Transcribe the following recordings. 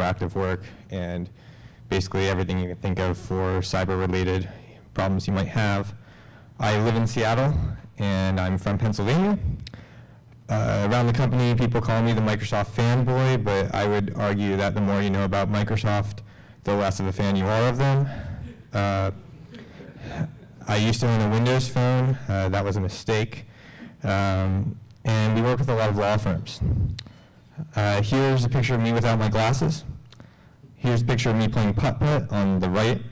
proactive work, and basically everything you can think of for cyber-related problems you might have. I live in Seattle, and I'm from Pennsylvania. Around the company, people call me the Microsoft fanboy, but I would argue that the more you know about Microsoft, the less of a fan you are of them. I used to own a Windows phone. That was a mistake. And we work with a lot of law firms. Here's a picture of me without my glasses. Here's a picture of me playing putt-putt on the right.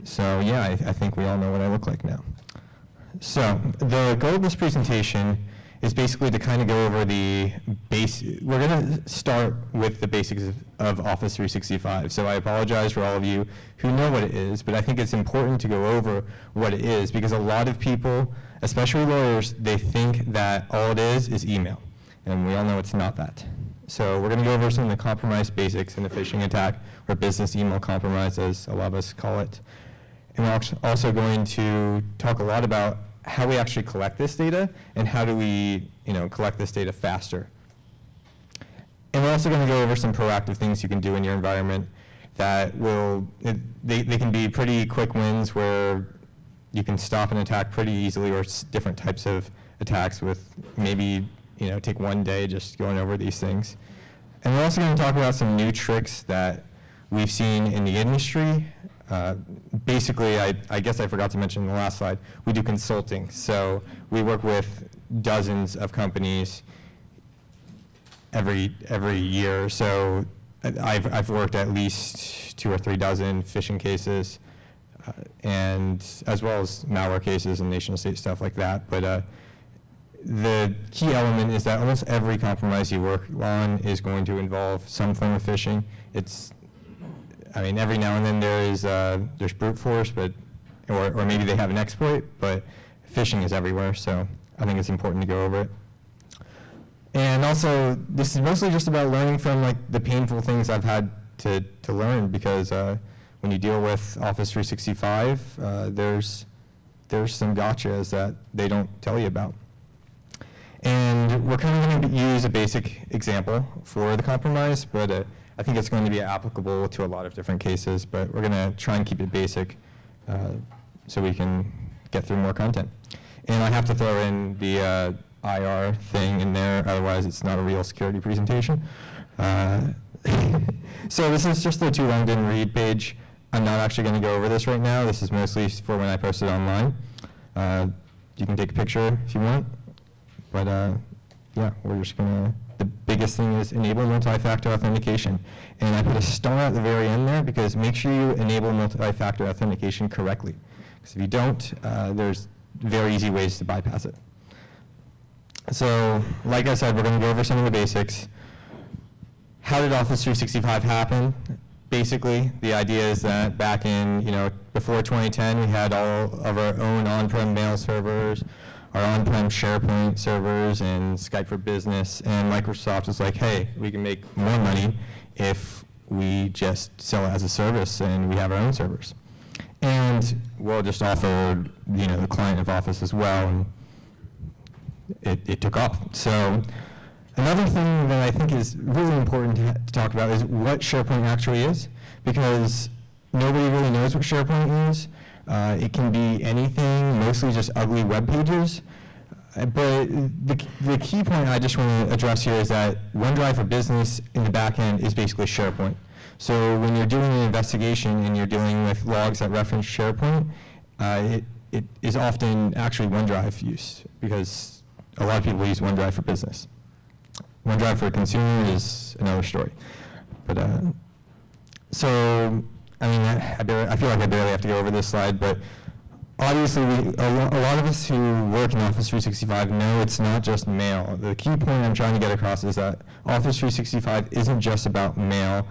So yeah, I think we all know what I look like now. So the goal of this presentation is basically to kind of go over the we're going to start with the basics of Office 365. So I apologize for all of you who know what it is, but I think it's important to go over what it is, because a lot of people, especially lawyers, they think that all it is email. And we all know it's not that. So we're going to go over some of the compromised basics in a phishing attack, or business email compromise, as a lot of us call it. And we're also going to talk a lot about how we actually collect this data and how do we, collect this data faster. And we're also going to go over some proactive things you can do in your environment that they can be pretty quick wins where you can stop an attack pretty easily, or different types of attacks with maybe, take one day just going over these things. And we're also going to talk about some new tricks that we've seen in the industry. Basically, I guess I forgot to mention in the last slide, we do consulting. So we work with dozens of companies every year. So I've worked at least 2 or 3 dozen phishing cases, and as well as malware cases and nation-state stuff like that. But the key element is that almost every compromise you work on is going to involve some form of phishing. Every now and then there's brute force, or maybe they have an exploit, but phishing is everywhere, so I think it's important to go over it. And also, this is mostly just about learning from the painful things I've had to learn, because when you deal with Office 365, there's some gotchas that they don't tell you about. And we're kind of going to use a basic example for the compromise, but I think it's going to be applicable to a lot of different cases, but we're going to try and keep it basic so we can get through more content. And I have to throw in the IR thing in there, otherwise it's not a real security presentation. So this is just the too long didn't read page. I'm not actually going to go over this right now. This is mostly for when I post it online. You can take a picture if you want, but yeah, we're just going to. The biggest thing is enable multi-factor authentication. And I put a star at the very end there because make sure you enable multi-factor authentication correctly. Because if you don't, there's very easy ways to bypass it. So, like I said, we're going to go over some of the basics. How did Office 365 happen? Basically, the idea is that back in, before 2010, we had all of our own on-prem mail servers, our on-prem SharePoint servers, and Skype for Business, and Microsoft was like, hey, we can make more money if we just sell it as a service and we have our own servers. And we'll just offer, the client of Office as well, and it took off. So another thing that I think is really important to talk about is what SharePoint actually is, because nobody really knows what SharePoint is. It can be anything, mostly just ugly web pages. But the key point I just want to address here is that OneDrive for Business in the back end is basically SharePoint. So when you're doing an investigation and you're dealing with logs that reference SharePoint, it is often actually OneDrive use, because a lot of people use OneDrive for Business. OneDrive for consumer is another story. But so, I feel like I barely have to go over this slide, but obviously a lot of us who work in Office 365 know it's not just mail. The key point I'm trying to get across is that Office 365 isn't just about mail.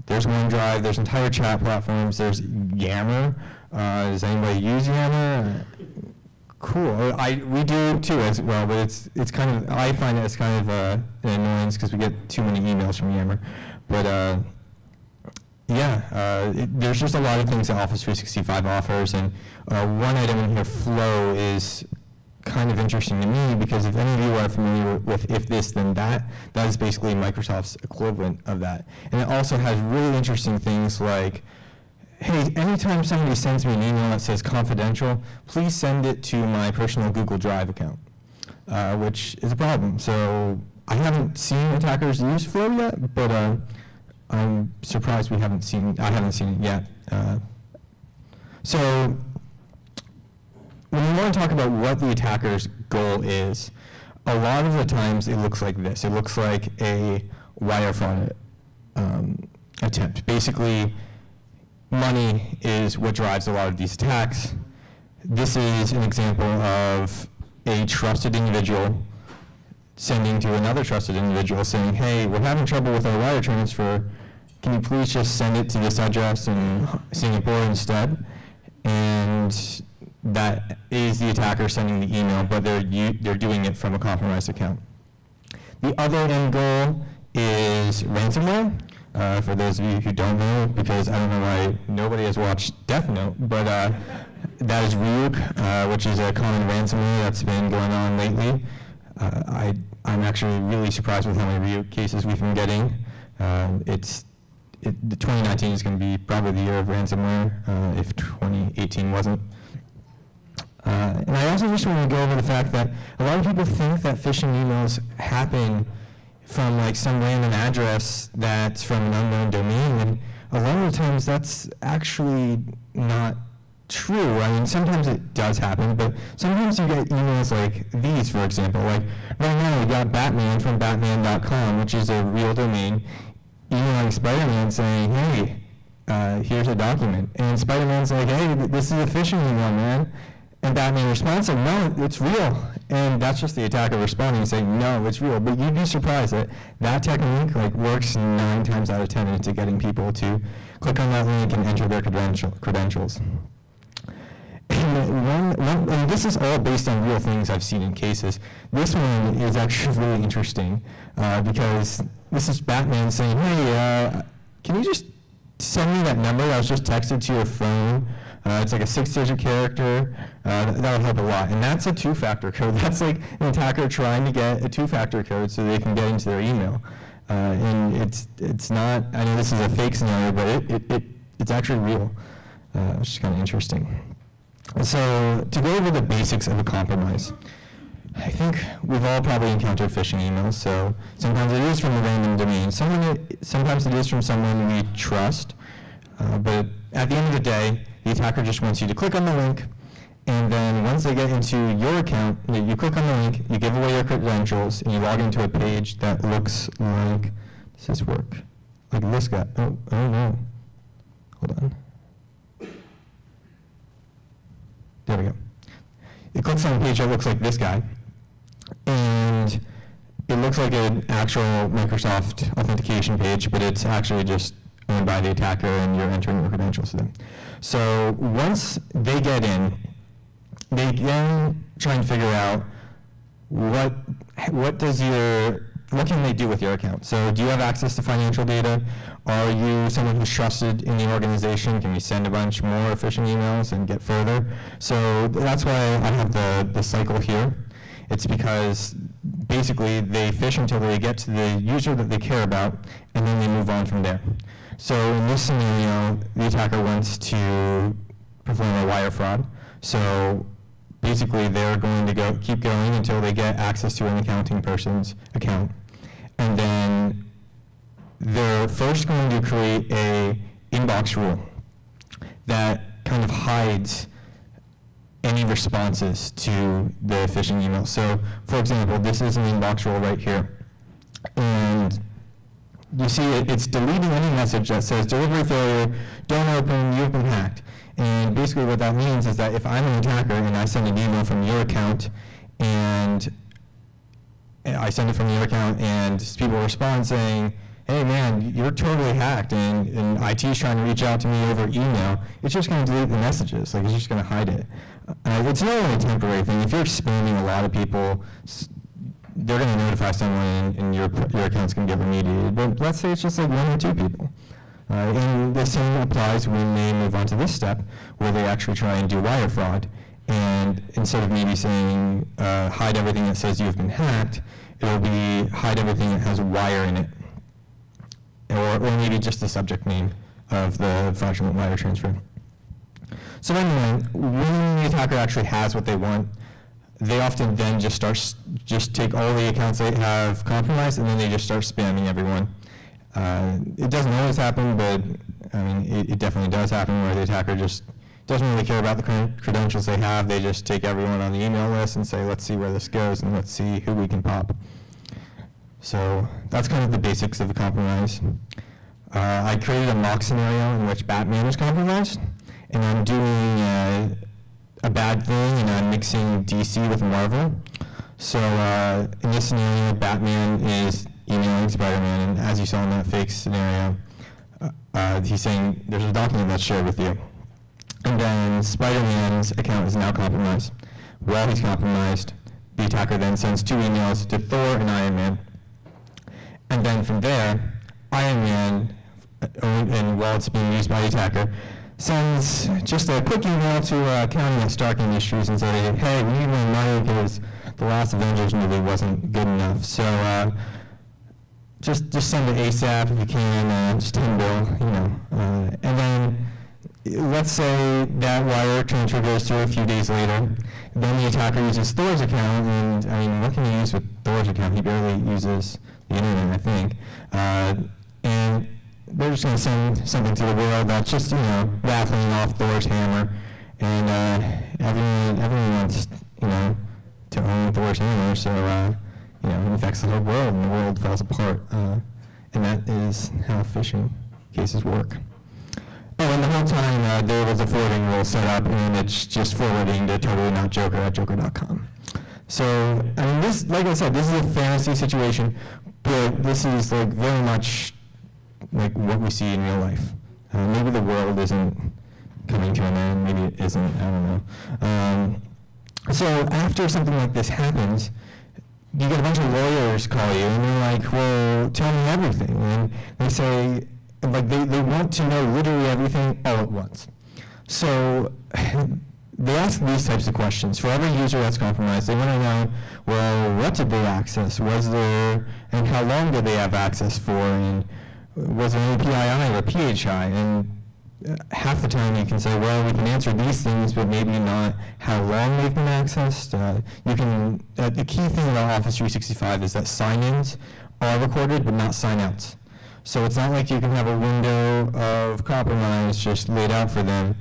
There's OneDrive, there's entire chat platforms, there's Yammer. Does anybody use Yammer? Cool. We do too as well, but it's kind of, I find it as kind of an annoyance because we get too many emails from Yammer. But there's just a lot of things that Office 365 offers, and one item in here, Flow, is kind of interesting to me, because if any of you are familiar with if this then that, that is basically Microsoft's equivalent of that. And it also has really interesting things like, hey, anytime somebody sends me an email that says confidential, please send it to my personal Google Drive account, which is a problem. So I haven't seen attackers use Flow yet, but I'm surprised I haven't seen it yet. So when we want to talk about what the attacker's goal is, a lot of the times it looks like this. It looks like a wire fraud attempt. Basically, money is what drives a lot of these attacks. This is an example of a trusted individual sending to another trusted individual saying, hey, we're having trouble with our wire transfer. Can you please just send it to this address in Singapore instead? And that is the attacker sending the email, but they're doing it from a compromised account. The other end goal is ransomware. For those of you who don't know, because I don't know why nobody has watched Death Note, but that is Ryuk, which is a common ransomware that's been going on lately. I'm actually really surprised with how many Ryuk cases we've been getting. The 2019 is going to be probably the year of ransomware, if 2018 wasn't. And I also just want to go over the fact that a lot of people think that phishing emails happen from like some random address that's from an unknown domain, and a lot of the times that's actually not true. I mean, sometimes it does happen, but sometimes you get emails like these, for example. Like right now we got Batman from Batman.com, which is a real domain, emailing Spider-Man saying, hey, here's a document. And Spider-Man's like, hey, this is a phishing email, man. And Batman responds saying, no, it's real. And that's just the attacker responding saying, no, it's real. But you'd be surprised that that technique works 9 times out of 10 into getting people to click on that link and enter their credentials. And this is all based on real things I've seen in cases. This one is actually really interesting because this is Batman saying, hey, can you just send me that number that was just texted to your phone? It's like a 6-digit character. That would help a lot. And that's a 2-factor code. That's like an attacker trying to get a 2-factor code so they can get into their email. And it's not, I know this is a fake scenario, but it's actually real, which is kind of interesting. So to go over the basics of a compromise, I think we've all probably encountered phishing emails. So sometimes it is from a random domain. Sometimes it is from someone we trust. But at the end of the day, the attacker just wants you to click on the link, and then once they get into your account, you click on the link, you give away your credentials, and you log into a page that looks like, does this work? Like this guy. Oh no. Hold on. There we go. It clicks on a page that looks like this guy, and it looks like an actual Microsoft authentication page, but it's actually just owned by the attacker, and you're entering your credentials to them. So once they get in, they then try and figure out what can they do with your account. So do you have access to financial data? Are you someone who's trusted in the organization? Can we send a bunch more phishing emails and get further? So that's why I have the cycle here. It's because basically they phish until they get to the user that they care about, and then they move on from there. So in this scenario, the attacker wants to perform a wire fraud. So basically they're going to keep going until they get access to an accounting person's account. And then they're first going to create a inbox rule that kind of hides any responses to the phishing email. So for example, this is an inbox rule right here. And you see it's deleting any message that says delivery failure, don't open, you've been hacked. And basically what that means is that if I'm an attacker and I send an email from your account and people respond saying, hey man, you're totally hacked, and IT is trying to reach out to me over email, it's just going to delete the messages. It's just going to hide it. It's not only a temporary thing. If you're spamming a lot of people, they're going to notify someone, and your account's going to get remediated. But let's say it's just like 1 or 2 people. And the same applies when they move on to this step, where they actually try and do wire fraud. And instead of maybe saying hide everything that says you've been hacked, it'll be hide everything that has wire in it. Or maybe just the subject name of the fraudulent wire transfer. So anyway, when the attacker actually has what they want, they often then just take all the accounts they have compromised, and then they just start spamming everyone. It doesn't always happen, but I mean, it definitely does happen where the attacker just doesn't really care about the credentials they have. They just take everyone on the email list and say, let's see where this goes, and let's see who we can pop. So that's kind of the basics of the compromise. I created a mock scenario in which Batman was compromised, and I'm doing a bad thing, and I'm mixing DC with Marvel. So in this scenario, Batman is emailing Spider-Man, and as you saw in that fake scenario, he's saying there's a document that's shared with you. And then Spider-Man's account is now compromised. While he's compromised, the attacker then sends 2 emails to Thor and Iron Man. And then from there, Iron Man, and while it's being used by the attacker, sends just a quick email to accounting at Stark Industries and say, hey, we need more money because the last Avengers movie wasn't good enough. So just send it ASAP if you can, just $10 bill, you know. And then let's say that wire transfer goes through a few days later. Then the attacker uses Thor's account, and I mean, what can he use with Thor's account? He barely uses the internet, I think. And they're just going to send something to the world that's just, you know, rattling off Thor's hammer. And everyone wants, you know, to own Thor's hammer, so, you know, it infects the whole world, and the world falls apart. And that is how phishing cases work. Oh, and the whole time there was a forwarding rule set up, and it's just forwarding to totallyNotJoker@joker.com. So, I mean, this, like I said, this is a fantasy situation, but this is like very much like what we see in real life. Maybe the world isn't coming to an end, maybe it isn't, I don't know. So after something like this happens, you get a bunch of lawyers call you, and they're like, well, tell me everything. And they say, like, they want to know literally everything all at once. So they ask these types of questions. For every user that's compromised, they want to know, well, what did they access? Was there, and how long did they have access for? And was there any PII or PHI? And half the time you can say, well, we can answer these things, but maybe not how long they've been accessed. The key thing about Office 365 is that sign-ins are recorded, but not sign-outs. So it's not like you can have a window of compromise just laid out for them.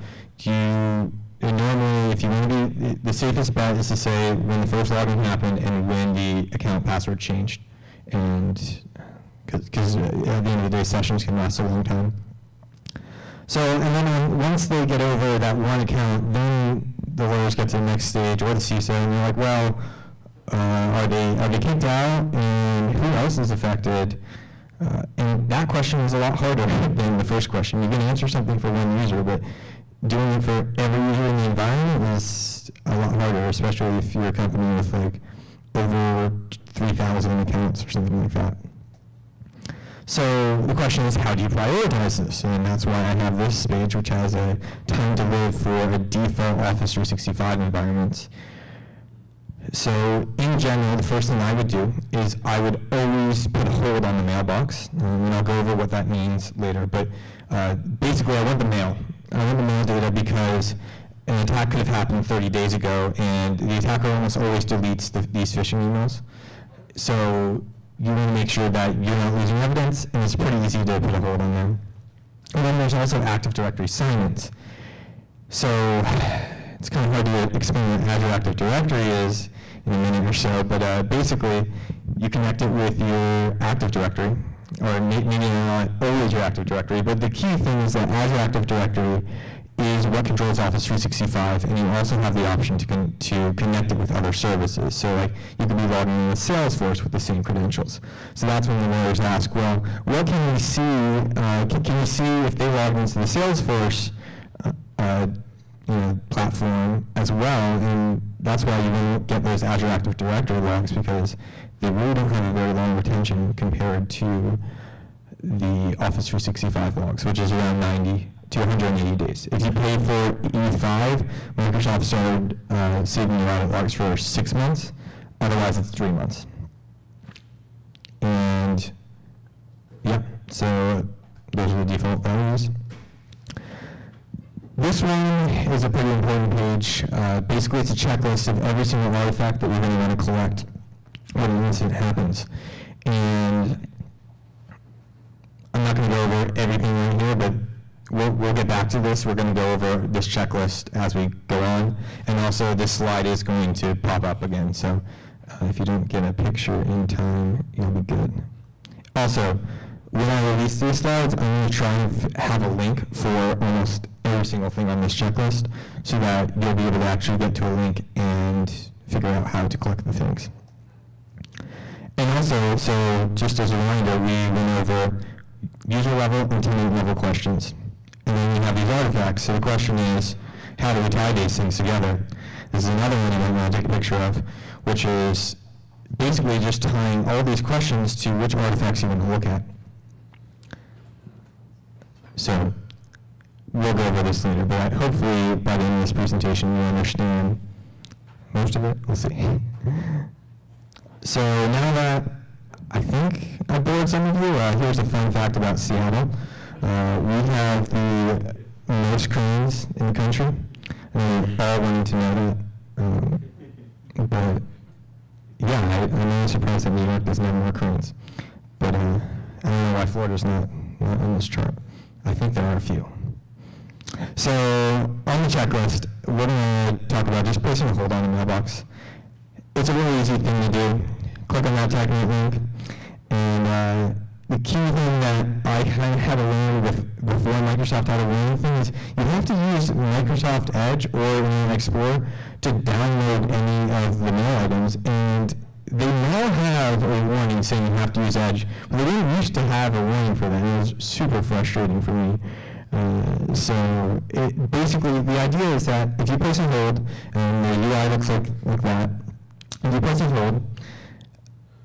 Normally, if you want to be, the safest bet is to say when the first login happened and when the account password changed. And because at the end of the day, sessions can last a long time. So, and then once they get over that one account, then the lawyers get to the next stage, or the CISO, and they're like, well, are they kicked out, and who else is affected? And that question is a lot harder than the first question. You can answer something for one user, but doing it for every user in the environment is a lot harder, especially if you're a company with like over 3,000 accounts or something like that. So the question is, how do you prioritize this? And that's why I have this page, which has a time to live for a default Office 365 environments. So in general, the first thing I would do is I would always put a hold on the mailbox, and I'll go over what that means later. But basically, I want the mail. I want the mail data because an attack could have happened 30 days ago, and the attacker almost always deletes these phishing emails. So you want to make sure that you're not losing evidence, and it's pretty easy to put a hold on them. And then there's also Active Directory sign-ins. So it's kind of hard to explain what Azure Active Directory is in a minute or so, but basically you connect it with your Active Directory, or maybe not always your Active Directory, but the key thing is that Azure Active Directory is what controls Office 365, and you also have the option to connect it with other services. So like you can be logging in with Salesforce with the same credentials. So that's when the lawyers ask, well, what can we see? Can we see if they log into the Salesforce platform as well? And that's why you won't get those Azure Active Directory logs, because they really don't have a very long retention compared to the Office 365 logs, which is around 90 to 180 days. If you pay for E5, Microsoft started saving your audit logs for 6 months. Otherwise, it's 3 months. And yeah, so those are the default values. This one is a pretty important page. Basically, it's a checklist of every single artifact that you're going to want to collect when an incident happens. And I'm not going to go over everything right here, but we'll get back to this. We're going to go over this checklist as we go on. And also, this slide is going to pop up again. So if you don't get a picture in time, you'll be good. Also, when I release these slides, I'm going to try and have a link for almost every single thing on this checklist so that you'll be able to actually get to a link and figure out how to collect the things. And also, so just as a reminder, we went over user level and tenant level questions. And then we have these artifacts. So the question is, how do we tie these things together? This is another one you might want to take a picture of, which is basically just tying all these questions to which artifacts you want to look at. So we'll go over this later, but hopefully by the end of this presentation you understand most of it. We'll see. So now that I think I bored some of you, here's a fun fact about Seattle. We have the most cranes in the country, and we all wanted to know that. But yeah, I'm really surprised that New York doesn't have more cranes. But I don't know why Florida's not on this chart. I think there are a few. So on the checklist, what I'm going to talk about, just placing a hold on the mailbox. It's a really easy thing to do. Click on that TechNet link. And the key thing that I kind of had to learn before Microsoft had to learn anything is you have to use Microsoft Edge or Internet Explorer to download any of the mail items. And they now have a warning saying you have to use Edge, but they didn't used to have a warning for that. It was super frustrating for me. So basically, the idea is that if you place a hold, and the UI looks like that, if you place a hold,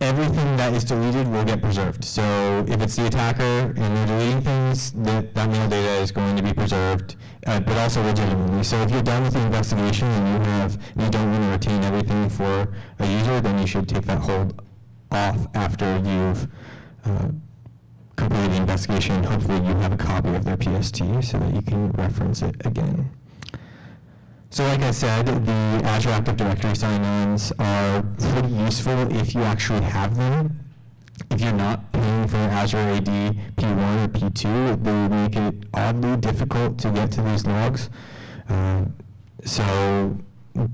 everything that is deleted will get preserved. So if it's the attacker and they're deleting things, that mail data is going to be preserved, but also legitimately. So if you're done with the investigation and you don't want to retain everything for a user, then you should take that hold off after you've completed the investigation. And hopefully you have a copy of their PST so that you can reference it again. So like I said, the Azure Active Directory sign-ons are pretty useful if you actually have them. If you're not paying for Azure AD P1 or P2, they make it oddly difficult to get to these logs. So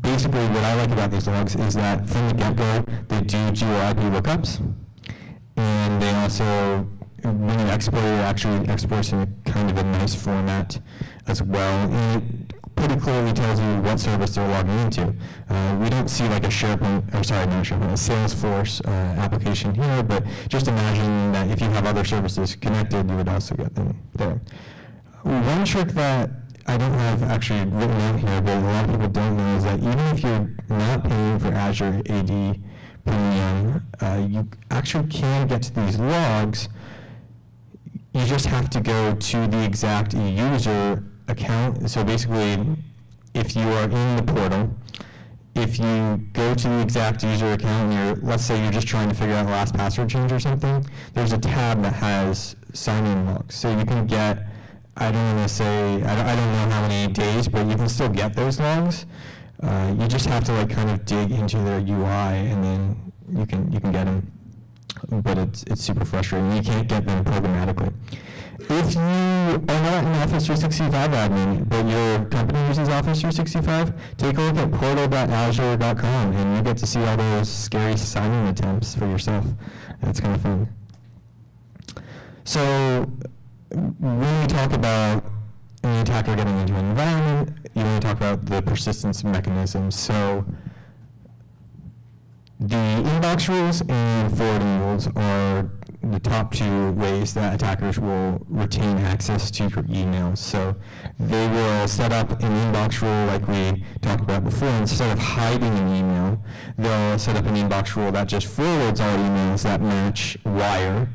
basically what I like about these logs is that from the get-go, they do geo-IP lookups. And they also, when you export it actually exports in a kind of a nice format as well. And it pretty clearly tells you what service they're logging into. We don't see like a SharePoint, or sorry, not SharePoint, a Salesforce application here, but just imagine that if you have other services connected, you would also get them there. One trick that I don't have actually written out here, but a lot of people don't know, is that even if you're not paying for Azure AD Premium, you actually can get to these logs. You just have to go to the exact user account. So basically, if you are in the portal, if you go to the exact user account and let's say you're just trying to figure out last password change or something, there's a tab that has sign-in logs. So you can get, I don't want to say, I don't know how many days, but you can still get those logs. You just have to like kind of dig into their UI and then you can get them. But it's super frustrating. You can't get them programmatically. If you are not an Office 365 admin, but your company uses Office 365, take a look at portal.azure.com and you get to see all those scary sign-in attempts for yourself. That's kind of fun. So when we talk about an attacker getting into an environment, you want to talk about the persistence mechanisms. So the inbox rules and forwarding rules are the top two ways that attackers will retain access to your emails. So they will set up an inbox rule like we talked about before. Instead of hiding an email, they'll set up an inbox rule that just forwards all emails that match wire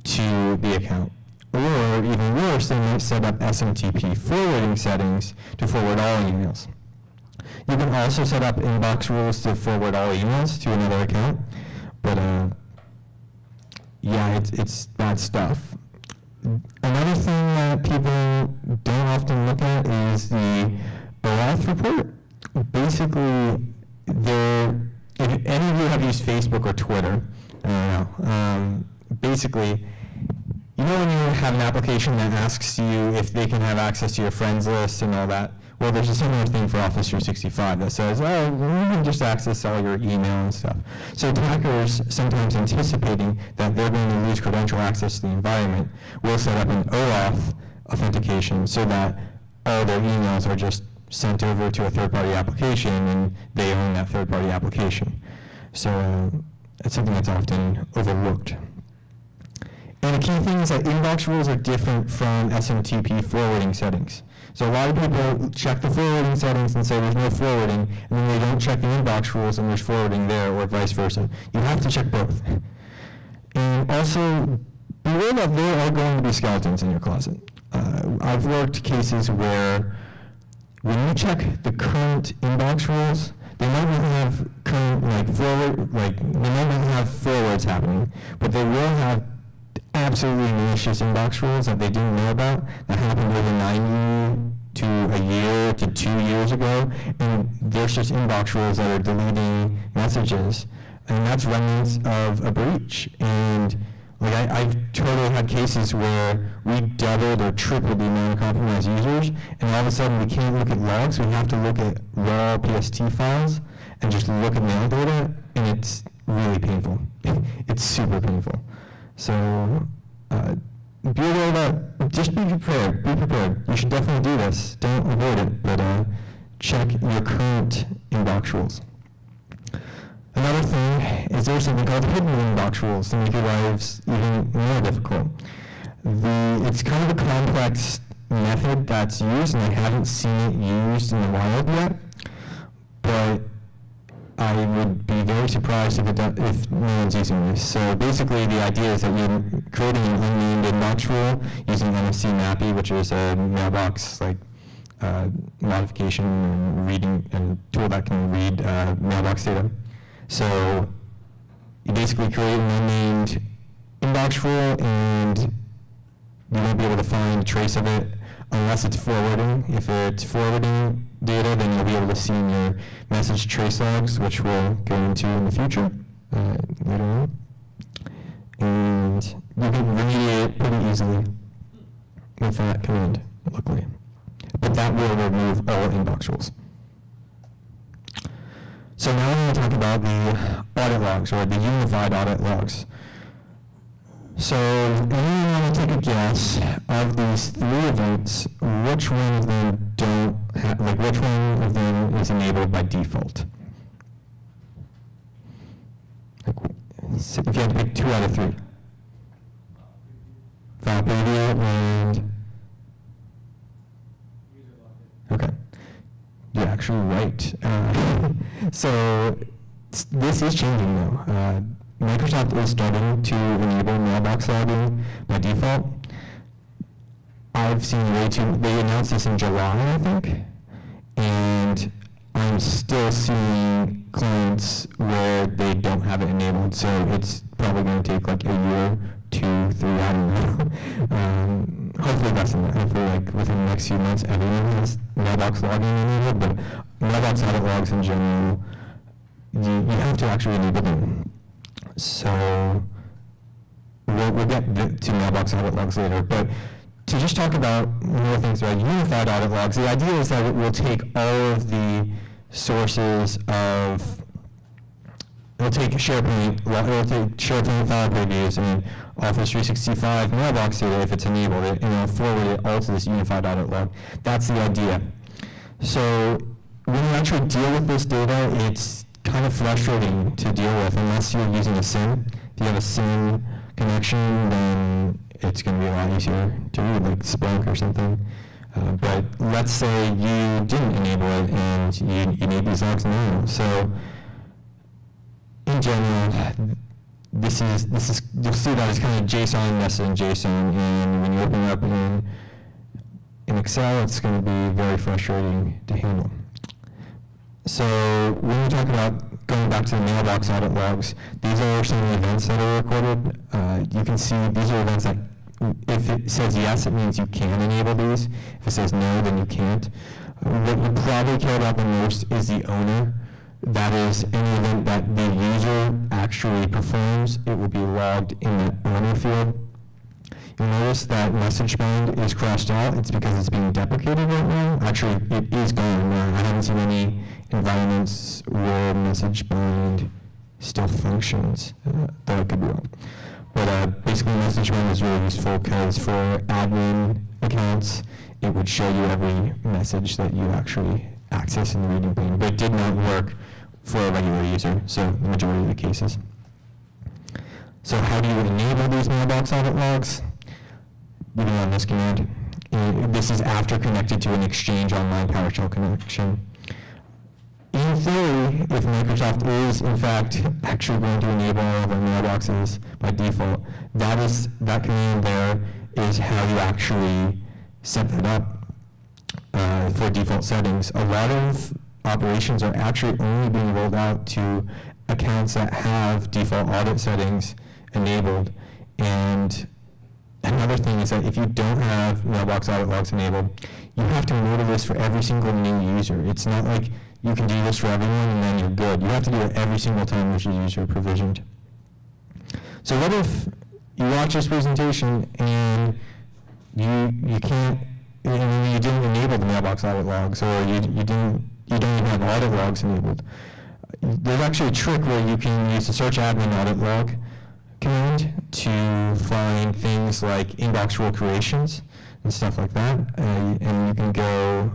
to the account. Or Or even worse, they might set up SMTP forwarding settings to forward all emails. You can also set up inbox rules to forward all emails to another account, but yeah, it's bad stuff. Another thing that people don't often look at is the OAuth report. Basically, if any of you have used Facebook or Twitter, I don't know, basically, you know when you have an application that asks you if they can have access to your friends list and all that? Well, there's a similar thing for Office 365 that says, oh, we can just access all your email and stuff. So attackers, sometimes anticipating that they're going to lose credential access to the environment, will set up an OAuth authentication so that all their emails are just sent over to a third-party application and they own that third-party application. So it's something that's often overlooked. And the key thing is that inbox rules are different from SMTP forwarding settings. So a lot of people check the forwarding settings and say there's no forwarding, and then they don't check the inbox rules and there's forwarding there, or vice versa. You have to check both. And also, beware that there are going to be skeletons in your closet. I've worked cases where when you check the current inbox rules, they might not have current, they might not have forwards happening, but they will have absolutely malicious inbox rules that they didn't know about that happened over 90 to a year to 2 years ago, and there's just inbox rules that are deleting messages, and that's remnants of a breach. And I've totally had cases where we doubled or tripled the amount of compromised users, and all of a sudden we can't look at logs, we have to look at raw PST files and just look at mail data, and it's really painful. It's super painful. So be aware of that. Just be prepared. Be prepared. You should definitely do this. Don't avoid it, but check your current inbox rules. Another thing is there's something called hidden inbox rules to make your lives even more difficult. It's kind of a complex method that's used, and I haven't seen it used in the wild yet, but I would be very surprised if no one's using this. So basically the idea is that you're creating an unnamed inbox rule using NFC MAPI, which is a mailbox modification and reading and tool that can read mailbox data. So you basically create an unnamed inbox rule, and you won't be able to find a trace of it unless it's forwarding. If it's forwarding data, then you'll be able to see in your message trace logs, which we'll go into in the future later on. And you can remediate it pretty easily with that command, luckily. But that will remove all inbox rules. So now we're going to talk about the audit logs, or the unified audit logs. So anyone want to take a guess of these 3 events, which one of them don't have, which one of them is enabled by default? If you had to pick 2 out of 3. File preview and... Okay. You're actually right. So this is changing though. Microsoft is starting to enable mailbox logging by default. I've seen they announced this in July, I think, and I'm still seeing clients where they don't have it enabled, so it's probably going to take like a year, 2, 3, I don't know. Hopefully less than that. Hopefully within the next few months everyone has mailbox logging enabled, but mailbox audit logs in general, you have to actually enable them. So we'll get to mailbox audit logs later, but to just talk about more things about unified audit logs, the idea is that it will take all of the sources of, it'll take SharePoint file previews and Office 365 mailbox data if it's enabled, and it'll forward it all to this unified audit log. That's the idea. So when you actually deal with this data, it's kind of frustrating to deal with unless you're using a SIEM. If you have a SIEM connection, then it's going to be a lot easier to read, like Splunk or something. But let's say you didn't enable it and you need these logs now. So in general, this is you'll see that it's kind of JSON nested in JSON, and when you open it up in Excel, it's going to be very frustrating to handle. So when we talk about going back to the Mailbox audit logs, these are some of the events that are recorded. You can see these are events that, if it says yes, it means you can enable these. If it says no, then you can't. What you probably care about the most is the owner. That is, any event that the user actually performs, it will be logged in the owner field. You'll notice that message bind is crossed out. It's because it's being deprecated right now. Actually, it is gone. I haven't seen any environments where message bind still functions, though I could be wrong. But basically, message bind is really useful because for admin accounts, it would show you every message that you actually access in the reading pane. But it did not work for a regular user, so the majority of the cases. So how do you enable these Mailbox audit logs? You can run this command. This is after connected to an Exchange Online PowerShell connection. In theory, if Microsoft is, in fact, actually going to enable all of our mailboxes by default, that command there is how you actually set that up for default settings. A lot of operations are actually only being rolled out to accounts that have default audit settings enabled. And another thing is that if you don't have Mailbox audit logs enabled, you have to enable this for every single new user. It's not like you can do this for everyone and then you're good. You have to do it every single time there's a user provisioned. So what if you watch this presentation and you can't, you didn't enable the Mailbox audit logs, or you don't even have audit logs enabled? There's actually a trick where you can use the search admin audit log command to find things like inbox rule creations and stuff like that. And you can go,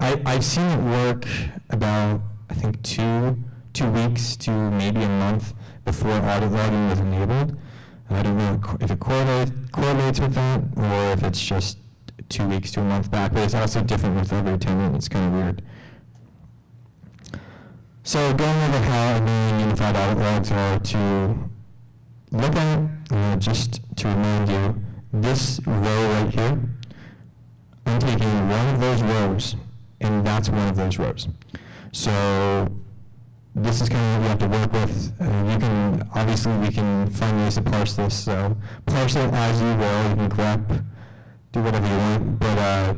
I've seen it work about, I think, two weeks to maybe a month before audit logging was enabled. I don't know if it correlates with that, or if it's just 2 weeks to a month back, but it's also different with every tenant. It's kind of weird. So going over how annoying unified audit logs are to look at, just to remind you, this row right here, I'm taking one of those rows, and that's one of those rows. So this is kind of what we have to work with. Obviously we can find ways to parse this, so parse it as you will. You can grep, do whatever you want, but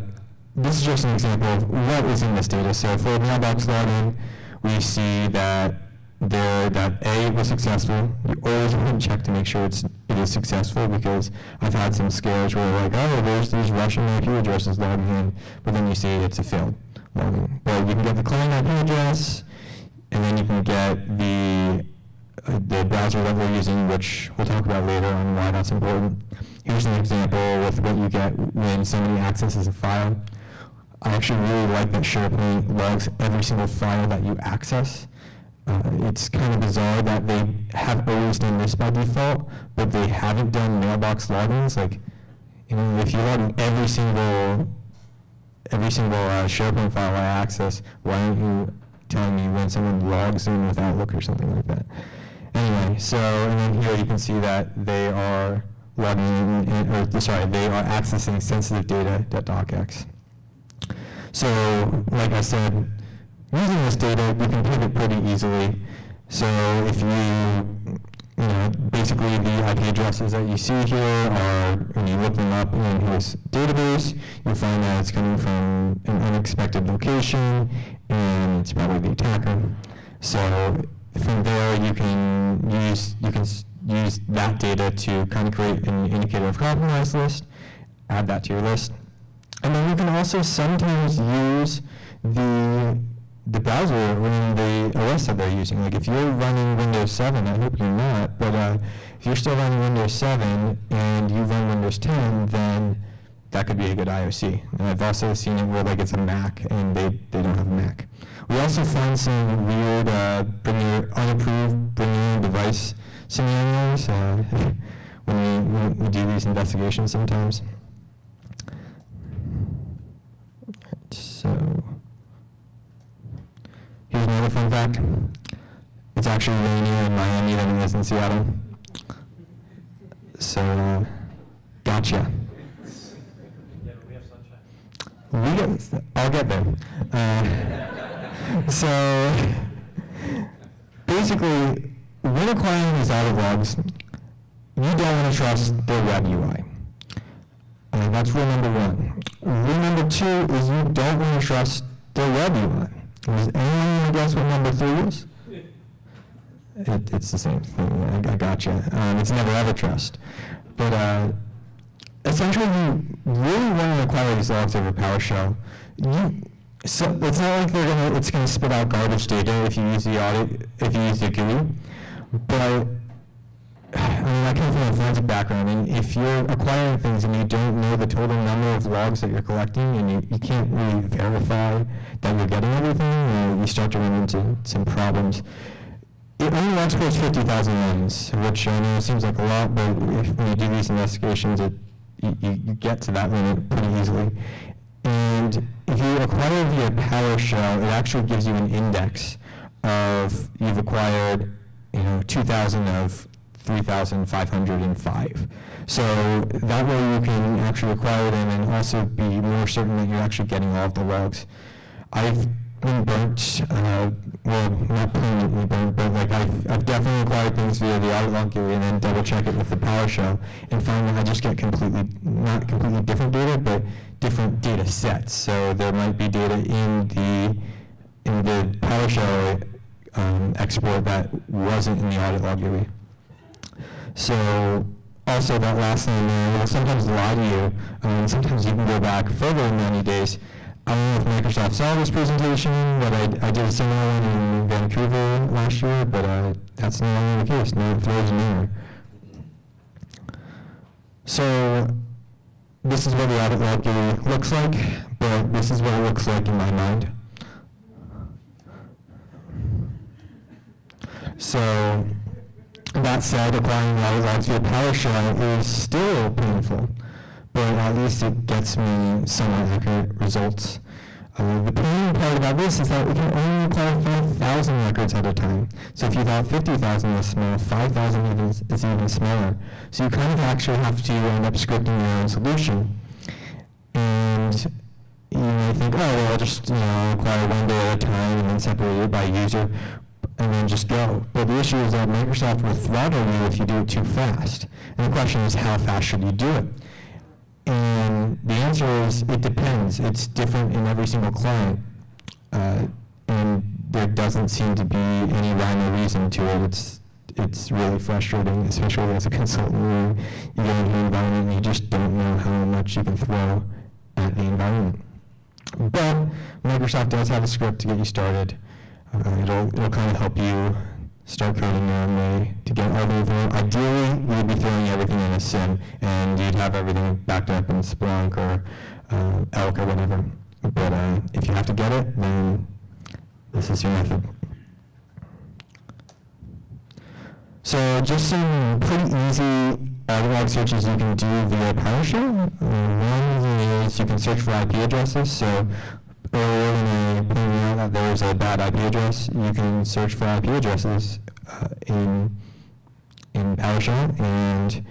this is just an example of what is in this data. So for Mailbox login, we see that A was successful. You always want to check to make sure it is successful, because I've had some scares where like, oh, there's these Russian IP addresses logging in, but then you see it's a failed login. But you can get the client IP address, and then you can get the browser that we're using, which we'll talk about later on why that's important. Here's an example with what you get when somebody accesses a file. I actually really like that SharePoint logs every single file that you access. It's kind of bizarre that they have always done this by default, but they haven't done mailbox logins. Like, if you log in every single SharePoint file I access, why aren't you telling me when someone logs in with Outlook or something like that? Anyway, so, and then here you can see that they are logging in, they are accessing sensitive data.docx. So, like I said, using this data, you can pivot pretty easily. So if basically the IP addresses that you see here are, when you look them up in this database, you'll find that it's coming from an unexpected location, and it's probably the attacker. So from there, you can use that data to kind of create an indicator of compromise list, add that to your list. And then you can also sometimes use the browser or the OS that they're using. Like if you're running Windows 7, I hope you're not, but if you're still running Windows 7 and you run Windows 10, then that could be a good IOC. And I've also seen it where like it's a Mac and they don't have a Mac. We also find some weird unapproved bring your own device scenarios when we do these investigations sometimes. So here's another fun fact. It's actually rainier in Miami than it is in Seattle. So, gotcha. Yeah, but we have sunshine. I'll get there. So, basically, when acquiring these audit logs, you don't want to trust their web UI. That's rule number one. Rule number two is you don't want to trust their web UI. Does anyone guess what number three is? It's the same thing. I gotcha. It's never ever trust. But essentially, you really want to acquire these logs over PowerShell. So it's not like it's going to spit out garbage data if you use the GUI. But I mean, I come from a forensic background, and if you're acquiring things and you don't know the total number of logs that you're collecting, and you can't really verify that you're getting everything, you start to run into some problems. It only exports 50,000 lines, which I know seems like a lot, but when you do these investigations, you get to that limit pretty easily. And if you acquire via PowerShell, it actually gives you an index of you've acquired, 2,000 of 3,505. So that way you can actually acquire them and also be more certain that you're actually getting all of the logs. I've been burnt, well, not permanently burnt, but like I've definitely acquired things via the Audit Log GUI and then double check it with the PowerShell and find that I just get not completely different data, but different data sets. So there might be data in the PowerShell export that wasn't in the Audit Log GUI. So also that last thing will sometimes lie to you. Sometimes you can go back further than 90 days. I don't know if Microsoft saw this presentation, but I did a similar one in Vancouver last year, but that's no longer the case. No, it throws an error. So this is what the Audit Log GUI looks like, but this is what it looks like in my mind. So that said, acquiring audit logs via PowerShell is still painful, but at least it gets me somewhat accurate results. The pain part about this is that we can only acquire 5,000 records at a time. So if you thought 50,000 was small, 5,000 is even smaller. So you kind of actually have to end up scripting your own solution. And you may think, oh, well, I'll just acquire one day at a time and then separate it by user, and then just go. But the issue is that Microsoft will throttle you if you do it too fast. And the question is, how fast should you do it? And the answer is, it depends. It's different in every single client. And there doesn't seem to be any rhyme or reason to it. It's really frustrating, especially as a consultant, where you go into an environment and you just don't know how much you can throw at the environment. But Microsoft does have a script to get you started. It'll kind of help you start coding your own way to get all over. Ideally, you'd be throwing everything in a SIEM, and you'd have everything backed up in Splunk or Elk or whatever. But if you have to get it, then this is your method. So just some pretty easy audit log searches you can do via PowerShell. One is you can search for IP addresses. So earlier when I pointed out that there's a bad IP address, you can search for IP addresses in PowerShell, and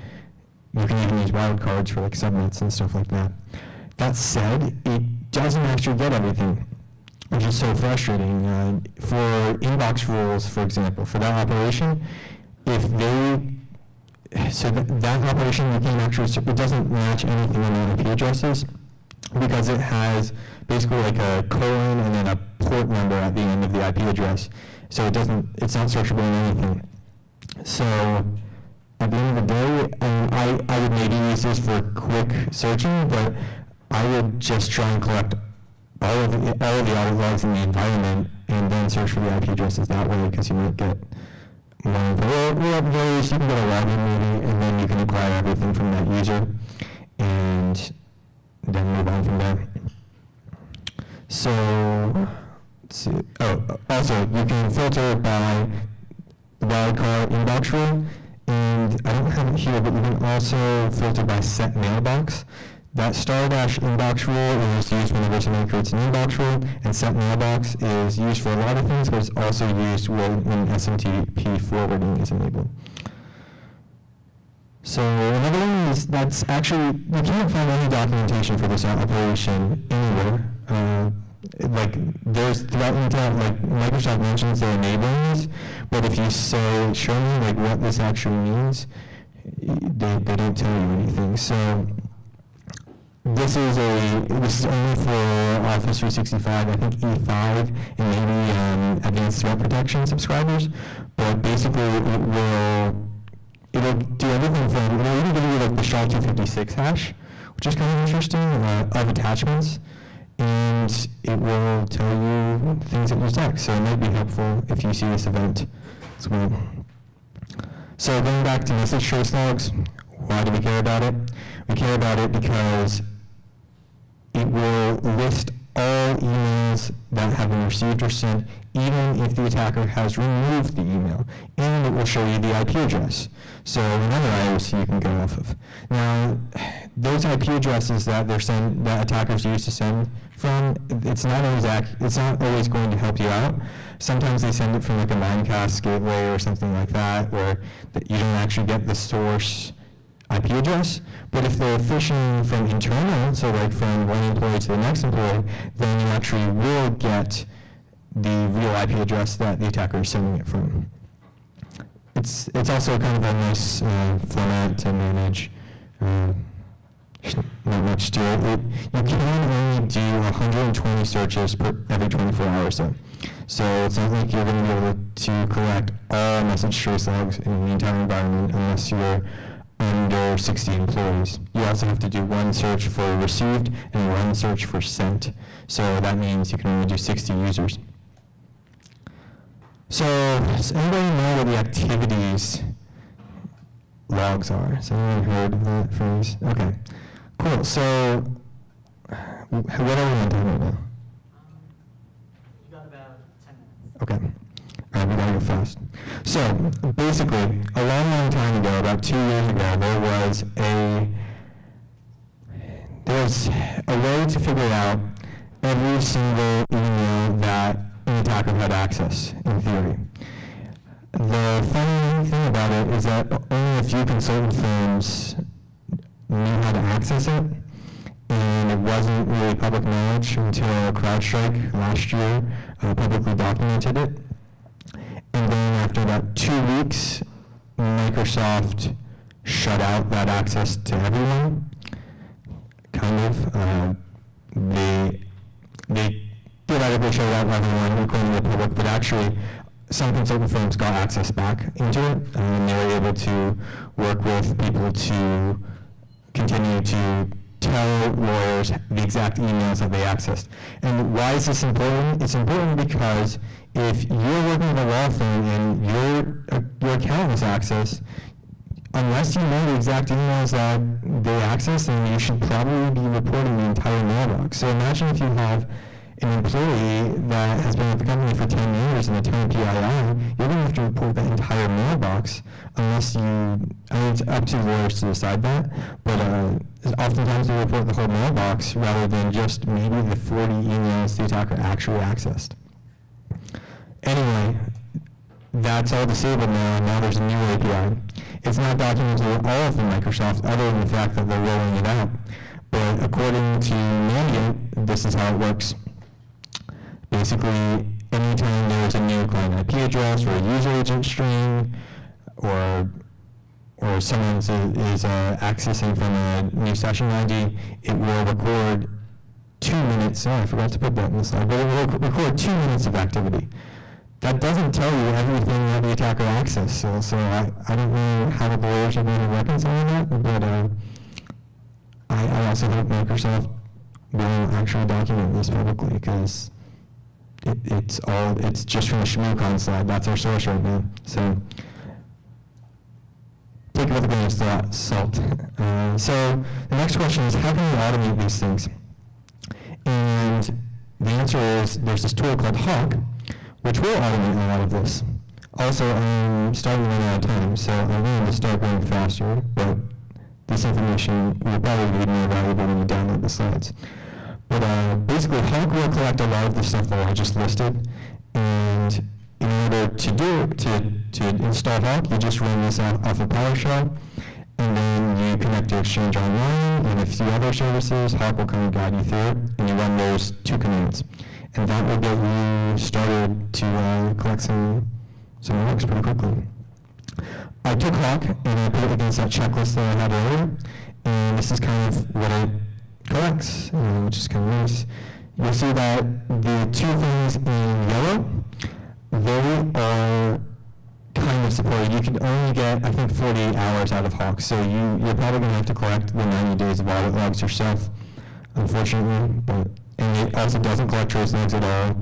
you can even use wildcards for like subnets and stuff like that. That said, it doesn't actually get everything, which is so frustrating. For inbox rules, for example, for that operation, if that operation you can actually, it doesn't match anything on the IP addresses, because it has basically like a colon and then a port number at the end of the IP address. So it's not searchable in anything. So at the end of the day, I would maybe use this for quick searching, but I would just try and collect all of the audit logs in the environment and then search for the IP addresses that way, because you might get more info. Or at the least, you can get a login maybe, and then you can acquire everything from that user and then move on from there. So, let's see. Oh, also, you can filter by the wildcard inbox rule, and I don't have it here, but you can also filter by set mailbox. That *inbox rule is used whenever someone creates an inbox rule, and set mailbox is used for a lot of things, but it's also used when SMTP forwarding is enabled. So another one is that's actually, you can't find any documentation for this operation anywhere. Like there's threat intel, like Microsoft mentions they're enabling this, but if you say, show me like what this actually means, they don't tell you anything. So this is only for Office 365, I think E5 and maybe Advanced Threat Protection subscribers, but basically it'll do everything from, it'll even give you like the SHA-256 hash, which is kind of interesting, of attachments, and it will tell you things that you detect. So it might be helpful if you see this event as well. So going back to message trace logs, why do we care about it? We care about it because it will list all emails that have been received or sent, even if the attacker has removed the email, and it will show you the IP address. So another IOC you can go off of. Now, those IP addresses that that attackers use to send from, it's not always going to help you out. Sometimes they send it from like a Mimecast gateway or something like that, where you don't actually get the source IP address. But if they're phishing from internal, so like from one employee to the next employee, then you actually will get the real IP address that the attacker is sending it from. It's also kind of a nice format to manage. Not much to it. You can only do 120 searches every 24 hours though. So it's not like you're going to be able to collect all message trace logs in the entire environment unless you're under 60 employees. You also have to do one search for received and one search for sent. So that means you can only do 60 users. So does anybody know what the activities logs are? Has anyone heard of that phrase? Okay, cool. So what are we on time right now? You got about 10 minutes. Okay. All right, we gotta go fast. So basically, a long time ago, about 2 years ago, there was a way to figure out every single email that an attacker had access, in theory. The funny thing about it is that only a few consultant firms knew how to access it, and it wasn't really public knowledge until CrowdStrike last year publicly documented it. And then after about 2 weeks, Microsoft shut out that access to everyone. Kind of. They theoretically shut out everyone, according to the public, but actually some consultant firms got access back into it, and they were able to work with people to continue to tell lawyers the exact emails that they accessed. And why is this important? It's important because if you're working with a law firm and your account is accessed, unless you know the exact emails that they access, then you should probably be reporting the entire mailbox. So imagine if you have an employee that has been with the company for 10 years and a 10 PII, you're going to have to report that entire mailbox unless it's up to lawyers to decide that, but oftentimes they report the whole mailbox rather than just maybe the 40 emails the attacker actually accessed. Anyway, that's all disabled now, and now there's a new API. It's not documented all of Microsoft other than the fact that they're rolling it out. But according to Mandiant, this is how it works. Basically, anytime there's a new client IP address or a user agent string, or someone is accessing from a new session ID, it will record 2 minutes. Oh, I forgot to put that in the slide. But it will record 2 minutes of activity. That doesn't tell you everything that the attacker accessed. So I don't know how the lawyers are going to reconcile that, but I also hope Microsoft will actually document this publicly, because it's just from the ShmooCon slide. That's our source right now. So take it with a grain of salt. So the next question is, how can we automate these things? And the answer is, there's this tool called Hawk, which will automate a lot of this. Also, I'm starting to run out of time, so I'm going to start going faster, but this information will probably be more valuable when you download the slides. But basically, Hawk will collect a lot of the stuff that I just listed, and in order to install Hawk, you just run this off of PowerShell, and then you connect to Exchange Online and a few other services. Hawk will kind of guide you through it, and you run those 2 commands. And that will get you started to collect some logs pretty quickly. I took Hawk and I put it against that checklist that I had earlier, and this is kind of what it collects, which is kind of nice. You'll see that the 2 things in yellow, they are kind of supported. You can only get, I think, 48 hours out of Hawk, so you're probably going to have to collect the 90 days of audit logs yourself, unfortunately. And it also doesn't collect trace logs at all,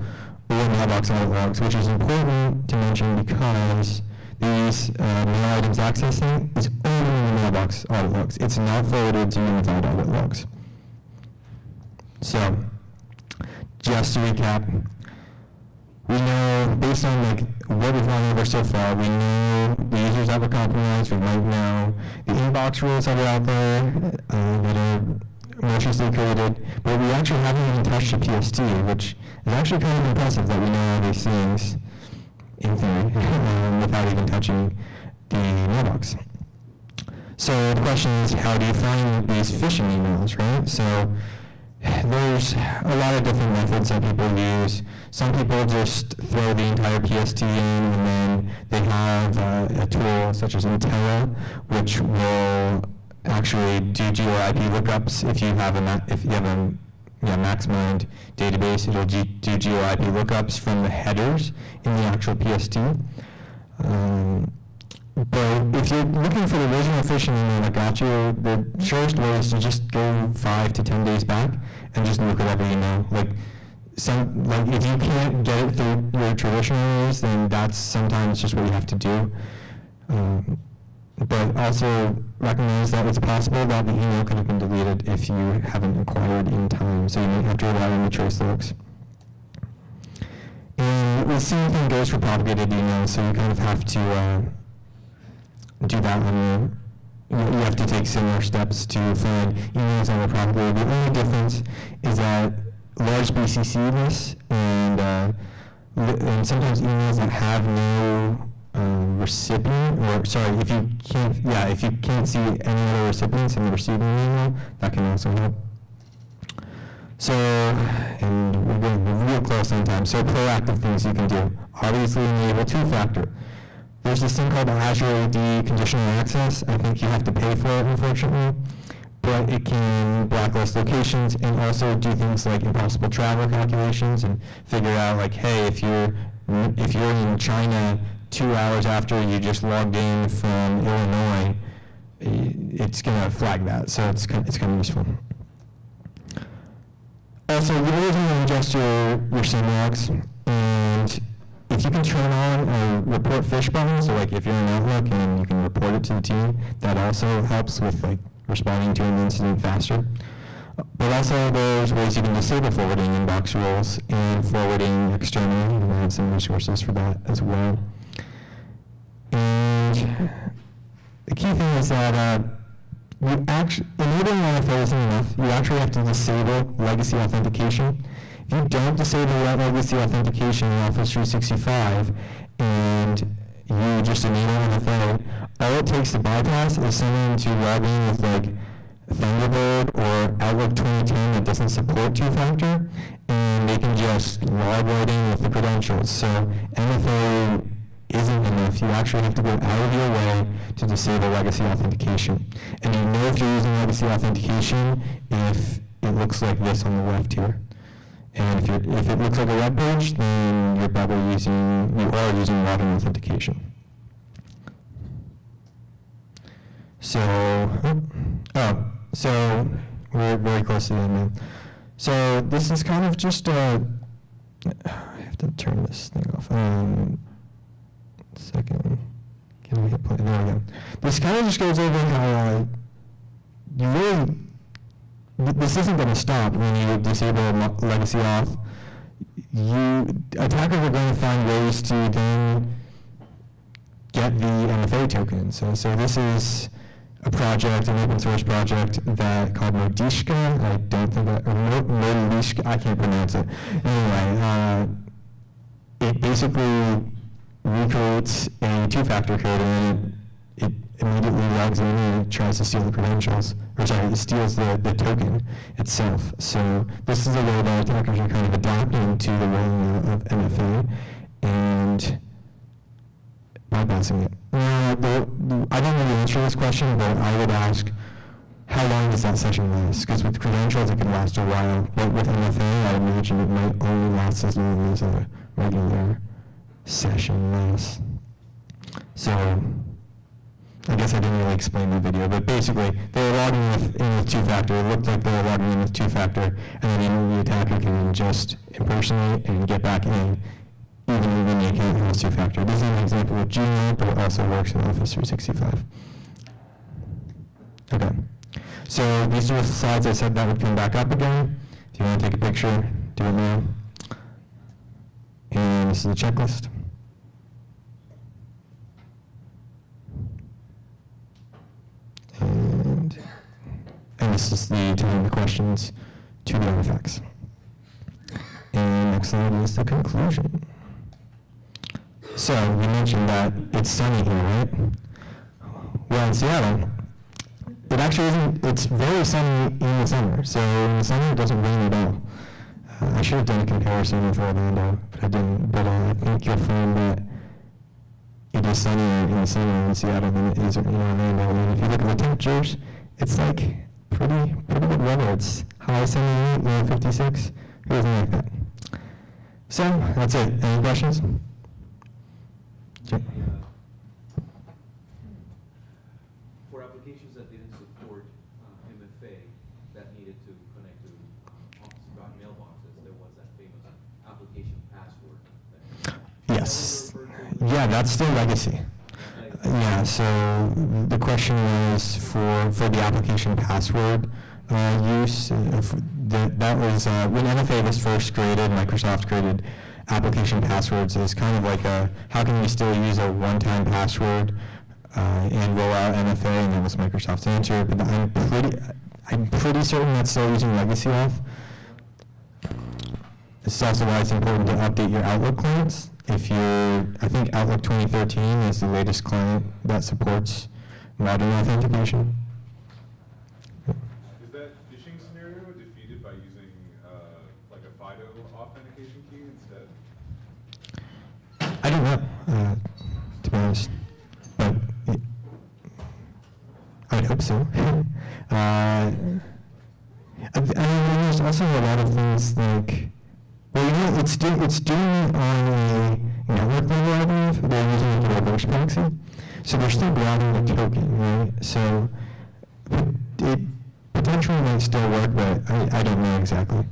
or Mailbox audit logs, which is important to mention because these MailItemsAccessed thing is only in the Mailbox audit logs. It's not forwarded to unified audit logs. So, just to recap, we know, based on what we've gone over so far, we know the users that were compromised, we might know the inbox rules that are out there that are maliciously created, but we actually haven't even touched the PST, which is actually kind of impressive that we know all these things, in theory, without even touching the mailbox. So the question is, how do you find these phishing emails, right? So there's a lot of different methods that people use. Some people just throw the entire PST in, and then they have a tool such as Intella, which will actually do geo-IP lookups. If you have a Maxmind database, it'll do geo-IP lookups from the headers in the actual PST. But if you're looking for the original phishing email that got you, the surest way is to just go 5 to 10 days back and just look at every email. If you can't get it through your traditional ways, then that's sometimes just what you have to do. But also recognize that it's possible that the email could have been deleted if you haven't acquired in time, so you might have to rely on the trace logs. And the same thing goes for propagated emails, so you kind of have to do that when you have to take similar steps to find emails that are propagated. The only difference is that large BCC lists and sometimes emails that have no recipient, or sorry, if you can't see any other recipients in the receiving email, that can also help. So, and we're getting real close on time. So proactive things you can do. Obviously enable 2-factor. There's this thing called Azure AD conditional access. I think you have to pay for it, unfortunately, but it can blacklist locations and also do things like impossible travel calculations and figure out hey, if you're in China 2 hours after you just logged in from Illinois, it's going to flag that. So it's kind of useful. Also, you always want to ingest your SIEM logs, and if you can turn on a report phish button, so if you're in Outlook and you can report it to the team, that also helps with responding to an incident faster. But also there's ways you can disable forwarding inbox rules and forwarding externally. You might have some resources for that as well. And the key thing is that enabling MFA isn't enough. You actually have to disable legacy authentication. If you don't disable that legacy authentication in Office 365 and you just enable MFA, all it takes to bypass is someone to log in with Thunderbird or Outlook 2010 that doesn't support 2-factor, and they can just log right in with the credentials. So MFA isn't enough. You actually have to go out of your way to disable legacy authentication. And you know if you're using legacy authentication if it looks like this on the left here. And if it looks like a web page, then you are using login authentication. So we're very close to the end now. So this is kind of just I have to turn this thing off. Second. Can we hit play? There we go. This kind of just goes over how you really, this isn't going to stop when you disable legacy auth. Attackers are going to find ways to then get the MFA token. So this is a project, an open source project called Modishka. I don't think that, or Modishka, I can't pronounce it. Anyway, it basically recreates a 2-factor code, and it immediately logs in and tries to steal the credentials, or sorry, it steals the token itself. So this is a way that attackers are kind of adapting to the role of MFA and bypassing it. Now, I don't really answer this question, but I would ask, how long does that session last? Because with credentials, it can last a while, but with MFA, I imagine it might only last as long as a regular session lasts. So, I guess I didn't really explain the video, but basically, they were logging in with two-factor. It looked like they were logging in with two-factor, and then the attacker can just impersonate and get back in, even when the account has two-factor. This is an example with Gmail, but it also works in Office 365. Okay. So these are the slides I said that would come back up again. If you want to take a picture, do it now. And this is the checklist. And this is the telling the questions to the artifacts. And next slide is the conclusion. So you mentioned that it's sunny here, right? Well, in Seattle, it actually isn't. It's very sunny in the summer. So in the summer, it doesn't rain at all. I should have done a comparison with Orlando, but I didn't. But I think you'll find that it is sunnier in the summer in Seattle than it is in Orlando. And if you look at the temperatures, it's like pretty good weather. It's high 78, low 56. Who doesn't like that? So that's it. Any questions? Okay. For applications that didn't support MFA that needed to connect to Office mailboxes, there was that famous application password. Yes. Yeah, that's still legacy. Yeah, so the question was for the application password use. That was when MFA was first created, Microsoft created application passwords as kind of like how can we still use a one-time password and roll out MFA, and that was Microsoft's answer. But I'm pretty certain that's still using legacy auth. It's also why it's important to update your Outlook clients. I think Outlook 2013 is the latest client that supports modern authentication. Is that phishing scenario defeated by using like a FIDO authentication key instead? I don't know, to be honest, but I would hope so. I mean, there's also a lot of things like, well, it's doing it on a network level, I believe. They're using it to reverse proxy. So they're still blocking the token, right? So it potentially might still work, but I don't know exactly.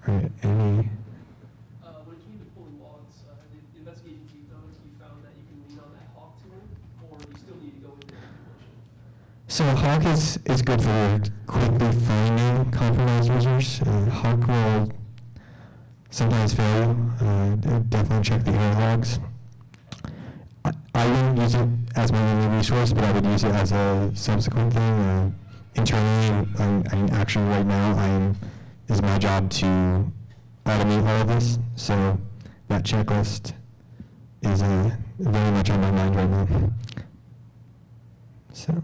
All right, any? When it came to pulling logs, the investigations you've done, you found that you can lean on that Hawk tool, or you still need to go into the application? So Hawk is good for quickly finding compromised users. Hawk will sometimes fail. Definitely check the error logs. I wouldn't use it as my only resource, but I would use it as a subsequent thing. Internally, actually right now, it's my job to automate all of this. So that checklist is very much on my mind right now. So. Do you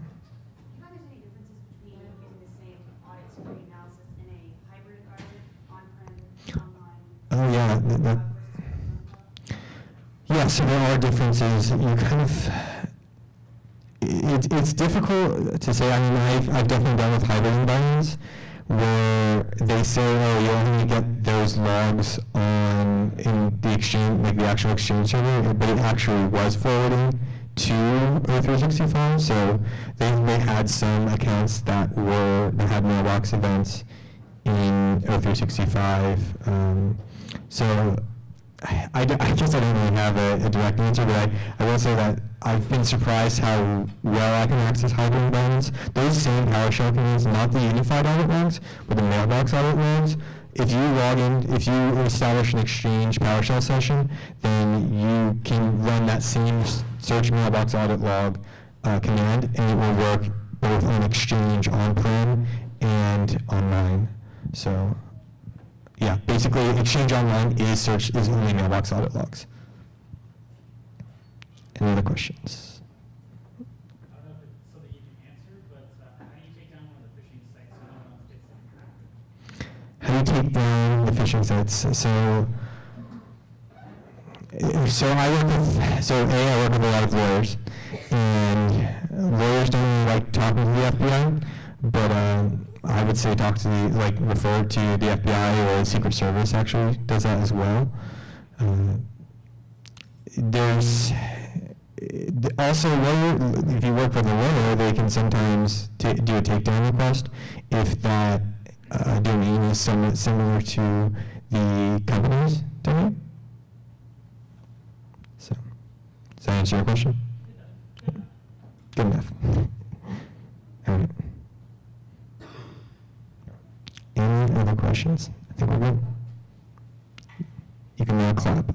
find there's any differences between using the same audit security analysis in a hybrid environment, on-prem, online? Oh yeah. Yeah, so there are differences. You kind of, it's difficult to say. I mean, I've definitely dealt with hybrid environments where they say, oh, you only get those logs in the exchange, like the actual exchange server, but it actually was forwarding to O365. So they had some accounts that had mailbox events in O365. So I guess I don't really have a direct answer, but I will say that I've been surprised how well I can access hybrid environments. Those same PowerShell commands, not the unified audit logs, but the mailbox audit logs, if you establish an Exchange PowerShell session, then you can run that same search mailbox audit log command, and it will work both on Exchange on-prem and online. So, yeah, basically Exchange Online is only mailbox audit logs. Any other questions? do take down the phishing sites. So I work with a lot of lawyers, and lawyers don't really like talking to the FBI, but I would say refer to the FBI, or the Secret Service actually does that as well. There's also, if you work with a lawyer, they can sometimes do a takedown request if that domain is somewhat similar to the company's domain. So, does that answer your question? Good enough. All right. Any other questions? I think we're good. You can now clap.